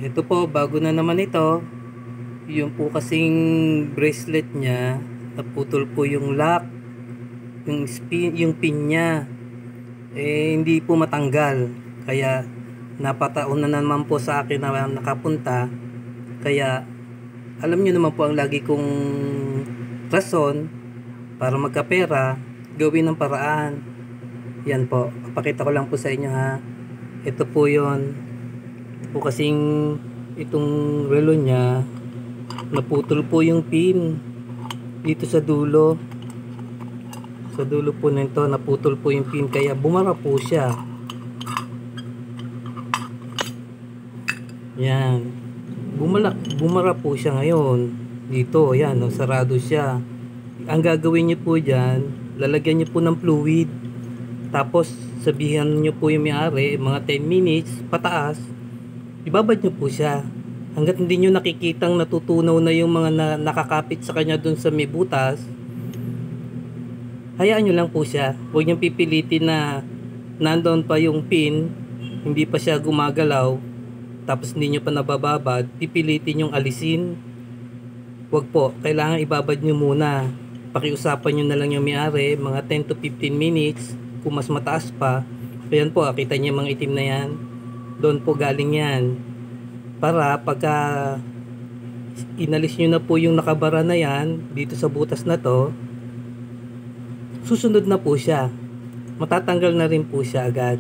Ito po, bago na naman ito. Yung po kasing bracelet niya, naputol po yung lock, yung pin niya. Hindi po matanggal. Kaya napataon na naman po sa akin na nakapunta. Kaya alam niyo naman po ang lagi kong rason para magkapera, gawin ng paraan. Yan po, papakita ko lang po sa inyo ha. Ito po yon po kasing itong relo niya, naputol po yung pin dito sa dulo. Sa dulo po nito naputol po yung pin, kaya bumara po siya. Yan, bumara po siya ngayon dito. Yan, no, sarado siya. Ang gagawin niyo po dyan, lalagyan niyo po ng fluid, tapos sabihan niyo po yung may-ari mga 10 minutes pataas, ibabad niyo po siya hanggat hindi niyo nakikitang natutunaw na yung mga nakakapit sa kanya dun sa may butas. Hayaan niyo lang po siya, huwag niyo pipilitin na nandoon pa yung pin, hindi pa siya gumagalaw, tapos hindi niyo pa nabababad, pipilitin yung alisin. Huwag po, kailangan ibabad niyo muna. Pakiusapan niyo na lang yung may-ari mga 10 to 15 minutes. Kung mas mataas pa, ayan po, kita niyo mga itim na yan, doon po galing yan. Para pagka inalis niyo na po yung nakabara na yan dito sa butas na to, susunod na po siya, matatanggal na rin po siya agad.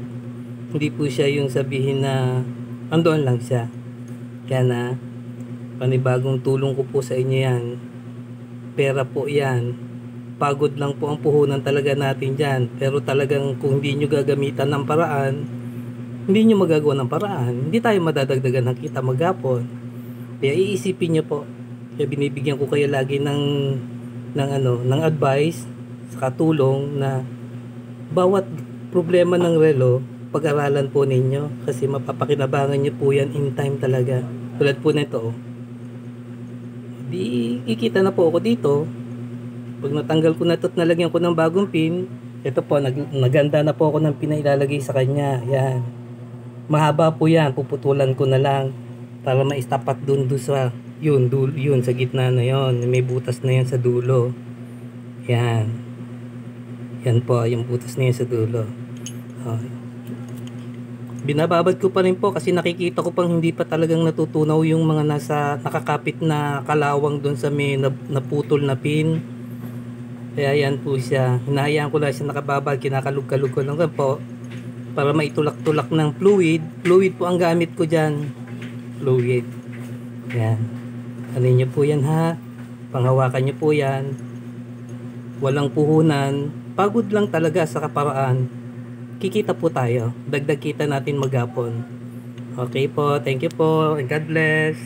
Hindi po siya yung sabihin na andoon lang siya. Kaya na panibagong tulong ko po sa inyo yan. Pera po yan, pagod lang po ang puhunan talaga natin dyan. Pero talagang kung hindi nyo gagamitan ng paraan, hindi nyo magagawa ng paraan, hindi tayo madadagdagan ng kita maghapon. Kaya iisipin nyo po. Kaya binibigyan ko kayo lagi ng advice sa katulong na bawat problema ng relo, pag-aralan po ninyo kasi mapapakinabangan nyo po yan in time talaga. Tulad po nito, di kikita na po ako dito. Pag natanggal ko na ito at nalagyan ko ng bagong pin, ito po, naganda na po ako ng pinailalagay sa kanya. Yan, mahaba po yan, puputulan ko na lang para maistapat dun sa yun sa gitna na yon, may butas na yan sa dulo. Yan po, yung butas na yan sa dulo. Binababad ko pa rin po kasi nakikita ko pang hindi pa talagang natutunaw yung mga nakakapit na kalawang doon sa may naputol na pin. Kaya yan po siya, hinahayaan ko lang siya nakababad, kinakalug-kalug ko lang po para maitulak-tulak ng fluid po ang gamit ko dyan, fluid. Yan, ano nyo po yan ha, panghawakan nyo po yan, walang puhunan, pagod lang talaga sa kaparaan. Kikita po tayo, dagdag kita natin maghapon. Okay po, thank you po, and God bless.